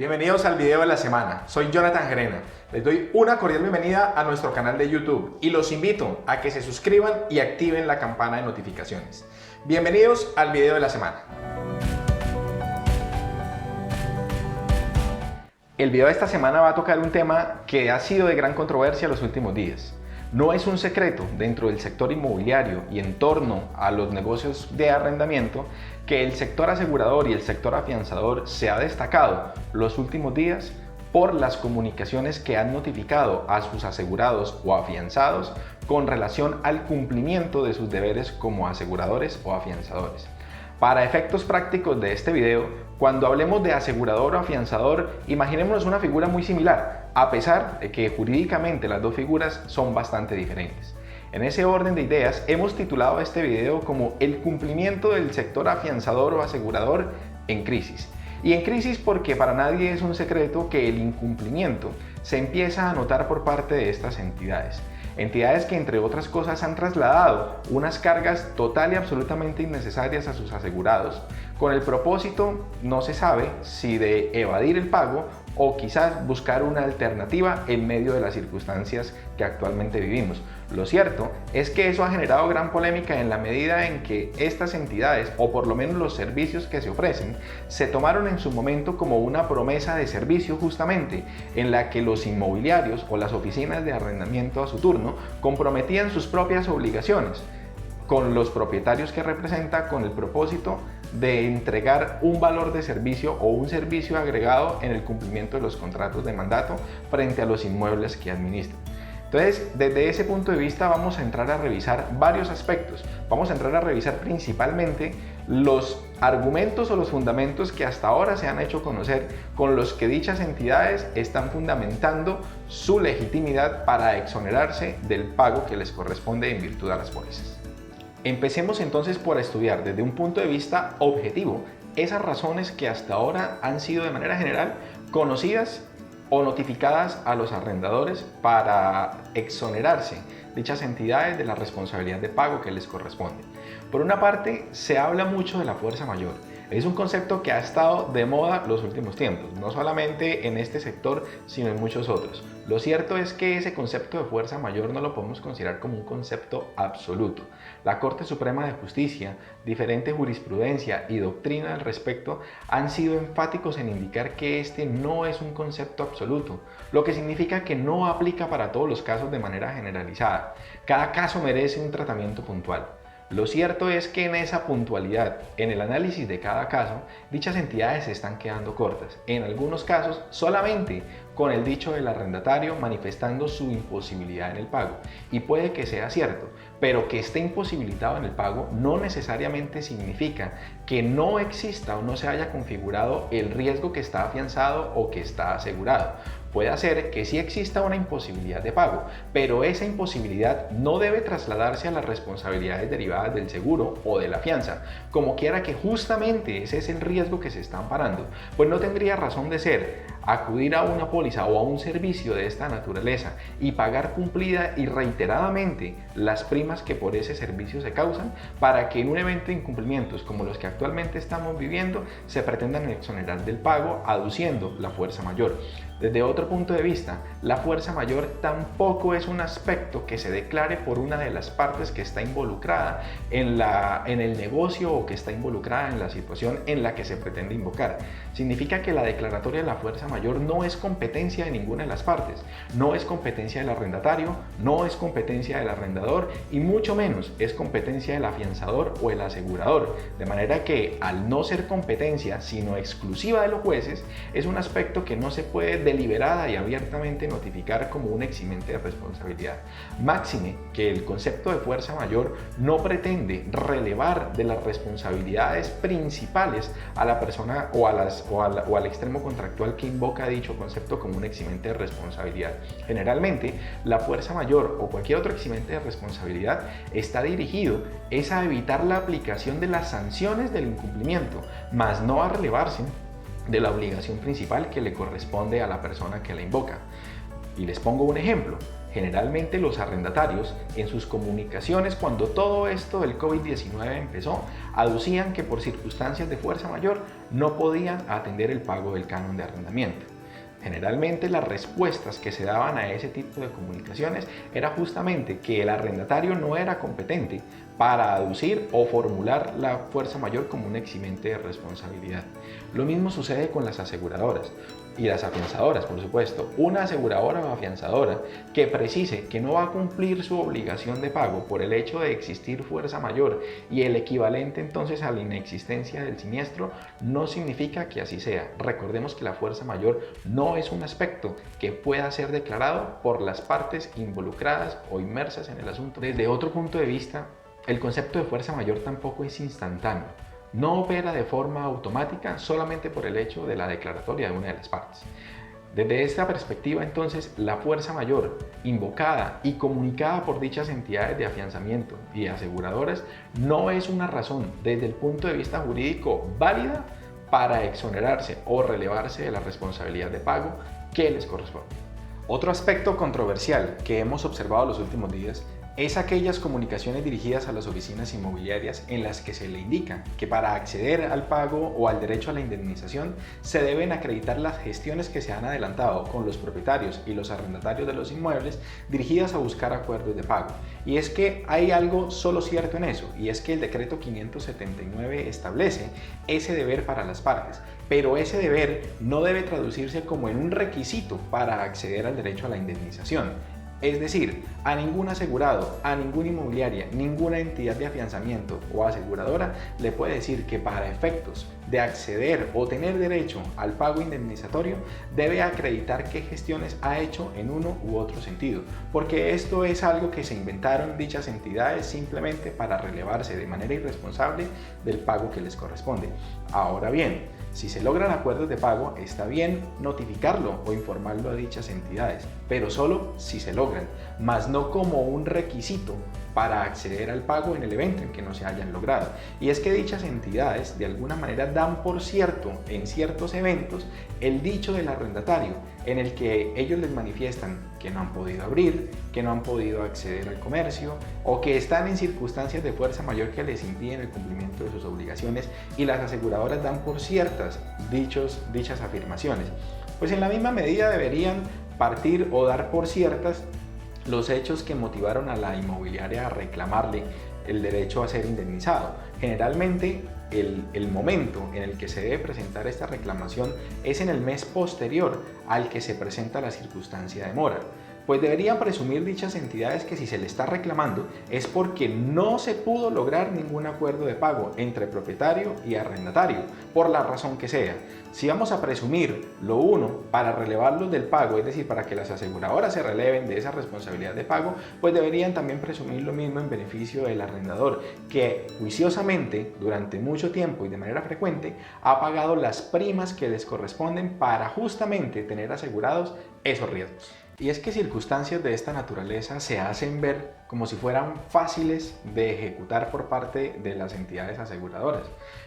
Bienvenidos al video de la semana, soy Jonathan Gerena. Les doy una cordial bienvenida a nuestro canal de YouTube y los invito a que se suscriban y activen la campana de notificaciones. Bienvenidos al video de la semana. El video de esta semana va a tocar un tema que ha sido de gran controversia los últimos días. No es un secreto dentro del sector inmobiliario y en torno a los negocios de arrendamiento que el sector asegurador y el sector afianzador se ha destacado los últimos días por las comunicaciones que han notificado a sus asegurados o afianzados con relación al cumplimiento de sus deberes como aseguradores o afianzadores. Para efectos prácticos de este video, cuando hablemos de asegurador o afianzador, imaginémonos una figura muy similar, a pesar de que jurídicamente las dos figuras son bastante diferentes. En ese orden de ideas, hemos titulado este video como el cumplimiento del sector afianzador o asegurador en crisis. Y en crisis porque para nadie es un secreto que el incumplimiento se empieza a notar por parte de estas entidades. Entidades que entre otras cosas han trasladado unas cargas total y absolutamente innecesarias a sus asegurados, con el propósito, no se sabe, si de evadir el pago o quizás buscar una alternativa en medio de las circunstancias que actualmente vivimos. Lo cierto es que eso ha generado gran polémica en la medida en que estas entidades, o por lo menos los servicios que se ofrecen, se tomaron en su momento como una promesa de servicio justamente, en la que los inmobiliarios o las oficinas de arrendamiento a su turno comprometían sus propias obligaciones con los propietarios que representa con el propósito de entregar un valor de servicio o un servicio agregado en el cumplimiento de los contratos de mandato frente a los inmuebles que administran. Entonces, desde ese punto de vista vamos a entrar a revisar varios aspectos. Vamos a entrar a revisar principalmente los argumentos o los fundamentos que hasta ahora se han hecho conocer con los que dichas entidades están fundamentando su legitimidad para exonerarse del pago que les corresponde en virtud de las pólizas. Empecemos entonces por estudiar desde un punto de vista objetivo esas razones que hasta ahora han sido de manera general conocidas o notificadas a los arrendadores para exonerarse dichas entidades de la responsabilidad de pago que les corresponde. Por una parte, se habla mucho de la fuerza mayor. Es un concepto que ha estado de moda los últimos tiempos, no solamente en este sector, sino en muchos otros. Lo cierto es que ese concepto de fuerza mayor no lo podemos considerar como un concepto absoluto. La Corte Suprema de Justicia, diferente jurisprudencia y doctrina al respecto han sido enfáticos en indicar que este no es un concepto absoluto, lo que significa que no aplica para todos los casos de manera generalizada. Cada caso merece un tratamiento puntual. Lo cierto es que en esa puntualidad, en el análisis de cada caso, dichas entidades se están quedando cortas, en algunos casos solamente con el dicho del arrendatario manifestando su imposibilidad en el pago. Y puede que sea cierto, pero que esté imposibilitado en el pago no necesariamente significa que no exista o no se haya configurado el riesgo que está afianzado o que está asegurado. Puede ser que sí exista una imposibilidad de pago, pero esa imposibilidad no debe trasladarse a las responsabilidades derivadas del seguro o de la fianza, como quiera que justamente ese es el riesgo que se está amparando, pues no tendría razón de ser acudir a una póliza o a un servicio de esta naturaleza y pagar cumplida y reiteradamente las primas que por ese servicio se causan para que en un evento de incumplimientos como los que actualmente estamos viviendo se pretendan exonerar del pago aduciendo la fuerza mayor. Desde otro punto de vista, la fuerza mayor tampoco es un aspecto que se declare por una de las partes que está involucrada en el negocio o que está involucrada en la situación en la que se pretende invocar. Significa que la declaratoria de la fuerza mayor no es competencia de ninguna de las partes, no es competencia del arrendatario, no es competencia del arrendador y mucho menos es competencia del afianzador o el asegurador, de manera que al no ser competencia sino exclusiva de los jueces, es un aspecto que no se puede deliberada y abiertamente notificar como un eximente de responsabilidad. Máxime que el concepto de fuerza mayor no pretende relevar de las responsabilidades principales a la persona o al extremo contractual que invoca dicho concepto como un eximente de responsabilidad. Generalmente, la fuerza mayor o cualquier otro eximente de responsabilidad está dirigido es a evitar la aplicación de las sanciones del incumplimiento, más no a relevarse de la obligación principal que le corresponde a la persona que la invoca. Y les pongo un ejemplo. Generalmente los arrendatarios, en sus comunicaciones cuando todo esto del COVID-19 empezó, aducían que por circunstancias de fuerza mayor no podían atender el pago del canon de arrendamiento. Generalmente las respuestas que se daban a ese tipo de comunicaciones era justamente que el arrendatario no era competente para aducir o formular la fuerza mayor como un eximente de responsabilidad. Lo mismo sucede con las aseguradoras y las afianzadoras, por supuesto. Una aseguradora o afianzadora que precise que no va a cumplir su obligación de pago por el hecho de existir fuerza mayor y el equivalente entonces a la inexistencia del siniestro, no significa que así sea. Recordemos que la fuerza mayor no es un aspecto que pueda ser declarado por las partes involucradas o inmersas en el asunto. Desde otro punto de vista, el concepto de fuerza mayor tampoco es instantáneo. No opera de forma automática solamente por el hecho de la declaratoria de una de las partes. Desde esta perspectiva, entonces, la fuerza mayor invocada y comunicada por dichas entidades de afianzamiento y aseguradoras no es una razón desde el punto de vista jurídico válida para exonerarse o relevarse de la responsabilidad de pago que les corresponde. Otro aspecto controversial que hemos observado los últimos días es aquellas comunicaciones dirigidas a las oficinas inmobiliarias en las que se le indica que para acceder al pago o al derecho a la indemnización se deben acreditar las gestiones que se han adelantado con los propietarios y los arrendatarios de los inmuebles dirigidas a buscar acuerdos de pago. Y es que hay algo solo cierto en eso, y es que el decreto 579 establece ese deber para las partes, pero ese deber no debe traducirse como en un requisito para acceder al derecho a la indemnización. Es decir, a ningún asegurado, a ninguna inmobiliaria, ninguna entidad de afianzamiento o aseguradora le puede decir que para efectos de acceder o tener derecho al pago indemnizatorio debe acreditar qué gestiones ha hecho en uno u otro sentido, porque esto es algo que se inventaron dichas entidades simplemente para relevarse de manera irresponsable del pago que les corresponde. Ahora bien, si se logran acuerdos de pago, está bien notificarlo o informarlo a dichas entidades, pero solo si se logran, más no como un requisito para acceder al pago en el evento en que no se hayan logrado. Y es que dichas entidades de alguna manera dan por cierto en ciertos eventos el dicho del arrendatario, en el que ellos les manifiestan que no han podido abrir, que no han podido acceder al comercio o que están en circunstancias de fuerza mayor que les impiden el cumplimiento de sus obligaciones, y las aseguradoras dan por ciertas dichas afirmaciones. Pues en la misma medida deberían partir o dar por ciertas los hechos que motivaron a la inmobiliaria a reclamarle el derecho a ser indemnizado. Generalmente el momento en el que se debe presentar esta reclamación es en el mes posterior al que se presenta la circunstancia de mora, pues deberían presumir dichas entidades que si se le está reclamando es porque no se pudo lograr ningún acuerdo de pago entre propietario y arrendatario, por la razón que sea. Si vamos a presumir lo uno para relevarlos del pago, es decir, para que las aseguradoras se releven de esa responsabilidad de pago, pues deberían también presumir lo mismo en beneficio del arrendador, que juiciosamente, durante mucho tiempo y de manera frecuente, ha pagado las primas que les corresponden para justamente tener asegurados esos riesgos. Y es que circunstancias de esta naturaleza se hacen ver como si fueran fáciles de ejecutar por parte de las entidades aseguradoras.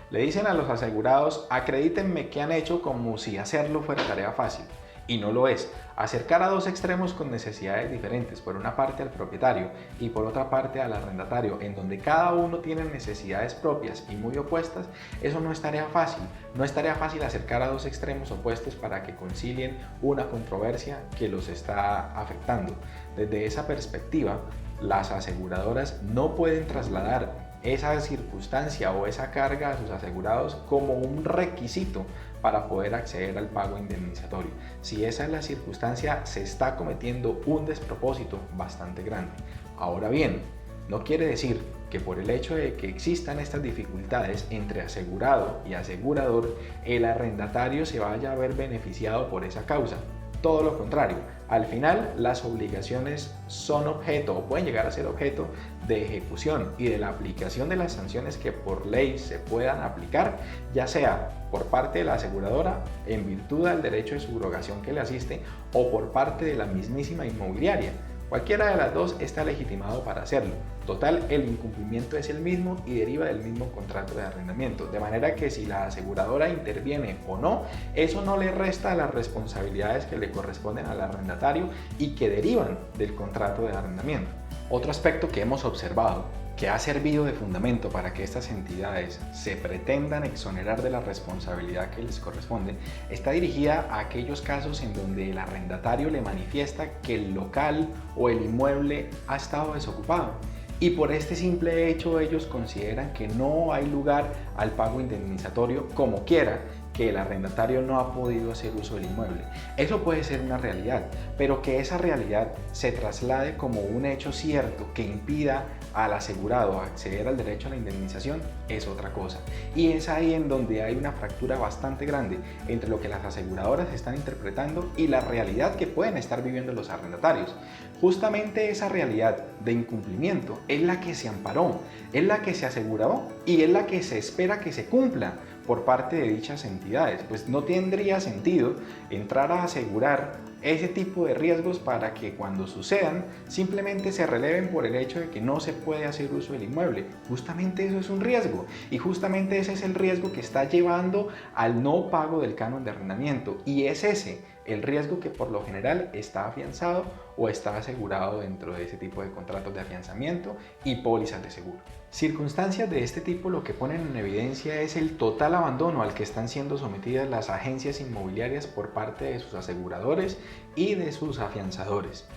Le dicen a los asegurados: acredítenme qué han hecho, como si hacerlo fuera tarea fácil. Y no lo es. Acercar a dos extremos con necesidades diferentes, por una parte al propietario y por otra parte al arrendatario, en donde cada uno tiene necesidades propias y muy opuestas, eso no es tarea fácil. No es tarea fácil acercar a dos extremos opuestos para que concilien una controversia que los está afectando. Desde esa perspectiva, las aseguradoras no pueden trasladar esa circunstancia o esa carga a sus asegurados como un requisito para poder acceder al pago indemnizatorio. Si esa es la circunstancia, se está cometiendo un despropósito bastante grande. Ahora bien, no quiere decir que por el hecho de que existan estas dificultades entre asegurado y asegurador, el arrendatario se vaya a ver beneficiado por esa causa. Todo lo contrario, al final las obligaciones son objeto o pueden llegar a ser objeto de ejecución y de la aplicación de las sanciones que por ley se puedan aplicar, ya sea por parte de la aseguradora en virtud del derecho de subrogación que le asiste o por parte de la mismísima inmobiliaria. Cualquiera de las dos está legitimado para hacerlo. Total, el incumplimiento es el mismo y deriva del mismo contrato de arrendamiento, de manera que si la aseguradora interviene o no, eso no le resta las responsabilidades que le corresponden al arrendatario y que derivan del contrato de arrendamiento. Otro aspecto que hemos observado, que ha servido de fundamento para que estas entidades se pretendan exonerar de la responsabilidad que les corresponde, está dirigida a aquellos casos en donde el arrendatario le manifiesta que el local o el inmueble ha estado desocupado y por este simple hecho ellos consideran que no hay lugar al pago indemnizatorio como quiera, que el arrendatario no ha podido hacer uso del inmueble. Eso puede ser una realidad, pero que esa realidad se traslade como un hecho cierto que impida al asegurado acceder al derecho a la indemnización es otra cosa. Y es ahí en donde hay una fractura bastante grande entre lo que las aseguradoras están interpretando y la realidad que pueden estar viviendo los arrendatarios. Justamente esa realidad de incumplimiento es la que se amparó, es la que se aseguró y es la que se espera que se cumpla por parte de dichas entidades. Pues no tendría sentido entrar a asegurar ese tipo de riesgos para que cuando sucedan simplemente se releven por el hecho de que no se puede hacer uso del inmueble. Justamente eso es un riesgo y justamente ese es el riesgo que está llevando al no pago del canon de arrendamiento y es ese el riesgo que por lo general está afianzado o está asegurado dentro de ese tipo de contratos de afianzamiento y pólizas de seguro. Circunstancias de este tipo lo que ponen en evidencia es el total abandono al que están siendo sometidas las agencias inmobiliarias por parte de sus aseguradores y de sus afianzadores.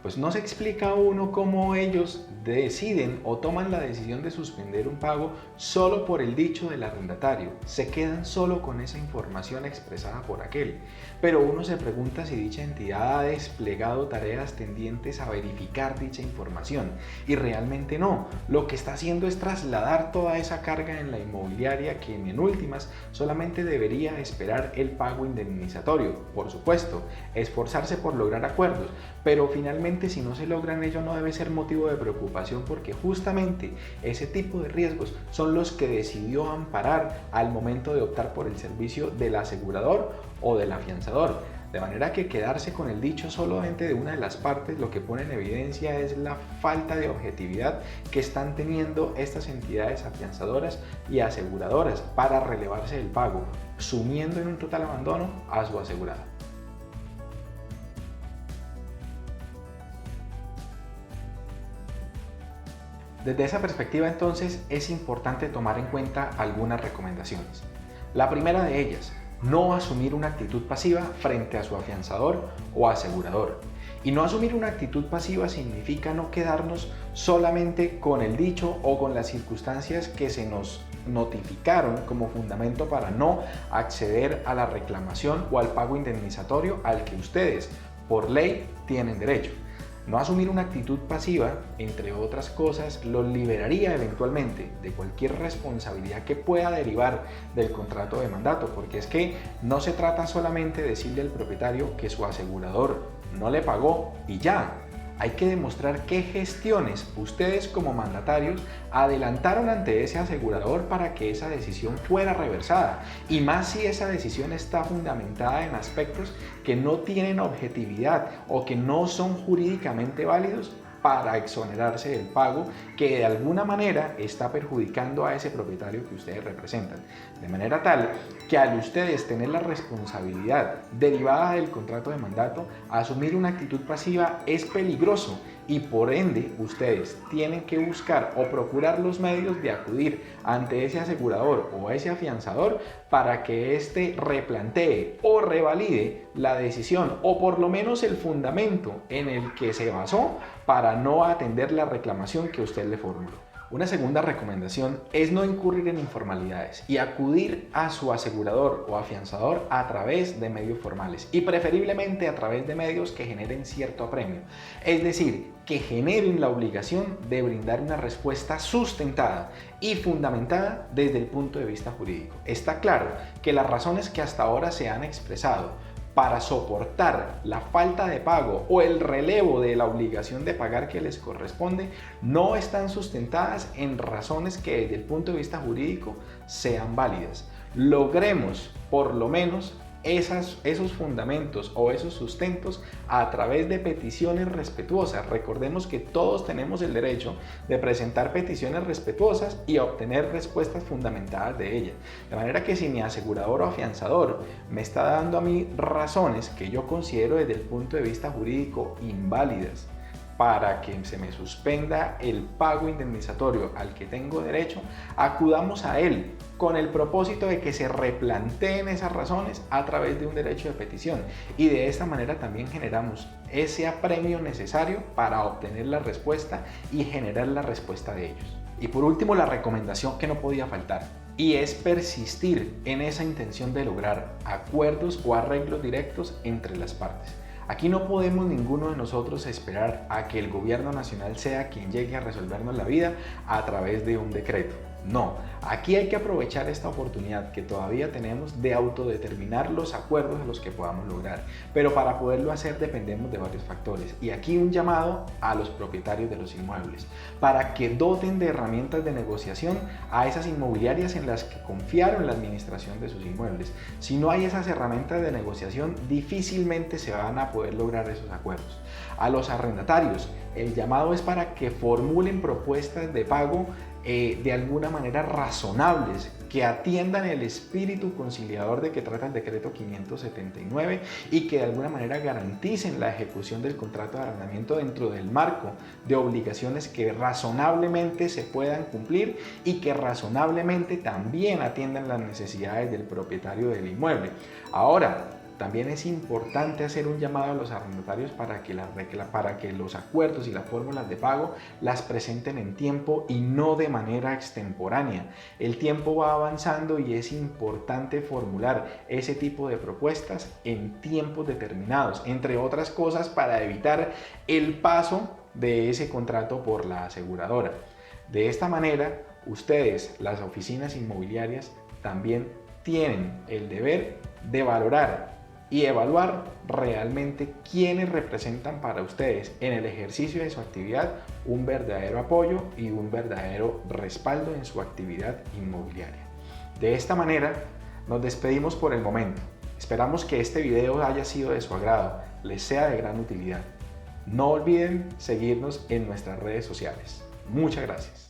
Pues no se explica a uno cómo ellos deciden o toman la decisión de suspender un pago solo por el dicho del arrendatario. Se quedan solo con esa información expresada por aquel. Pero uno se pregunta si dicha entidad ha desplegado tareas tendientes a verificar dicha información. Y realmente no. Lo que está haciendo es trasladar toda esa carga en la inmobiliaria, quien en últimas solamente debería esperar el pago indemnizatorio. Por supuesto, esforzarse por lograr acuerdos, pero finalmente si no se logran ello no debe ser motivo de preocupación porque justamente ese tipo de riesgos son los que decidió amparar al momento de optar por el servicio del asegurador o del afianzador. De manera que quedarse con el dicho solamente de una de las partes lo que pone en evidencia es la falta de objetividad que están teniendo estas entidades afianzadoras y aseguradoras para relevarse del pago, sumiendo en un total abandono a su asegurado. Desde esa perspectiva entonces es importante tomar en cuenta algunas recomendaciones. La primera de ellas, no asumir una actitud pasiva frente a su afianzador o asegurador. Y no asumir una actitud pasiva significa no quedarnos solamente con el dicho o con las circunstancias que se nos notificaron como fundamento para no acceder a la reclamación o al pago indemnizatorio al que ustedes, por ley, tienen derecho. No asumir una actitud pasiva, entre otras cosas, los liberaría eventualmente de cualquier responsabilidad que pueda derivar del contrato de mandato, porque es que no se trata solamente de decirle al propietario que su asegurador no le pagó y ya. Hay que demostrar qué gestiones ustedes como mandatarios adelantaron ante ese asegurador para que esa decisión fuera reversada. Y más si esa decisión está fundamentada en aspectos que no tienen objetividad o que no son jurídicamente válidos para exonerarse del pago que de alguna manera está perjudicando a ese propietario que ustedes representan. De manera tal que al ustedes tener la responsabilidad derivada del contrato de mandato, asumir una actitud pasiva es peligroso y por ende ustedes tienen que buscar o procurar los medios de acudir ante ese asegurador o ese afianzador para que éste replantee o revalide la decisión o por lo menos el fundamento en el que se basó para no atender la reclamación que usted le formuló. Una segunda recomendación es no incurrir en informalidades y acudir a su asegurador o afianzador a través de medios formales y preferiblemente a través de medios que generen cierto apremio, es decir, que generen la obligación de brindar una respuesta sustentada y fundamentada desde el punto de vista jurídico. Está claro que las razones que hasta ahora se han expresado para soportar la falta de pago o el relevo de la obligación de pagar que les corresponde no están sustentadas en razones que desde el punto de vista jurídico sean válidas. Logremos por lo menos esos fundamentos o esos sustentos a través de peticiones respetuosas. Recordemos que todos tenemos el derecho de presentar peticiones respetuosas y obtener respuestas fundamentadas de ellas. De manera que si mi asegurador o afianzador me está dando a mí razones que yo considero desde el punto de vista jurídico inválidas para que se me suspenda el pago indemnizatorio al que tengo derecho, acudamos a él con el propósito de que se replanteen esas razones a través de un derecho de petición, y de esta manera también generamos ese apremio necesario para obtener la respuesta y generar la respuesta de ellos. Y por último, la recomendación que no podía faltar, y es persistir en esa intención de lograr acuerdos o arreglos directos entre las partes. Aquí no podemos ninguno de nosotros esperar a que el gobierno nacional sea quien llegue a resolvernos la vida a través de un decreto. No, aquí hay que aprovechar esta oportunidad que todavía tenemos de autodeterminar los acuerdos a los que podamos lograr. Pero para poderlo hacer dependemos de varios factores. Y aquí un llamado a los propietarios de los inmuebles para que doten de herramientas de negociación a esas inmobiliarias en las que confiaron la administración de sus inmuebles. Si no hay esas herramientas de negociación, difícilmente se van a poder lograr esos acuerdos. A los arrendatarios, el llamado es para que formulen propuestas de pago de alguna manera razonables, que atiendan el espíritu conciliador de que trata el decreto 579 y que de alguna manera garanticen la ejecución del contrato de arrendamiento dentro del marco de obligaciones que razonablemente se puedan cumplir y que razonablemente también atiendan las necesidades del propietario del inmueble. Ahora, también es importante hacer un llamado a los arrendatarios para que los acuerdos y las fórmulas de pago las presenten en tiempo y no de manera extemporánea. El tiempo va avanzando y es importante formular ese tipo de propuestas en tiempos determinados, entre otras cosas para evitar el paso de ese contrato por la aseguradora. De esta manera, ustedes, las oficinas inmobiliarias, también tienen el deber de valorar y evaluar realmente quiénes representan para ustedes en el ejercicio de su actividad un verdadero apoyo y un verdadero respaldo en su actividad inmobiliaria. De esta manera nos despedimos por el momento. Esperamos que este video haya sido de su agrado, les sea de gran utilidad. No olviden seguirnos en nuestras redes sociales. Muchas gracias.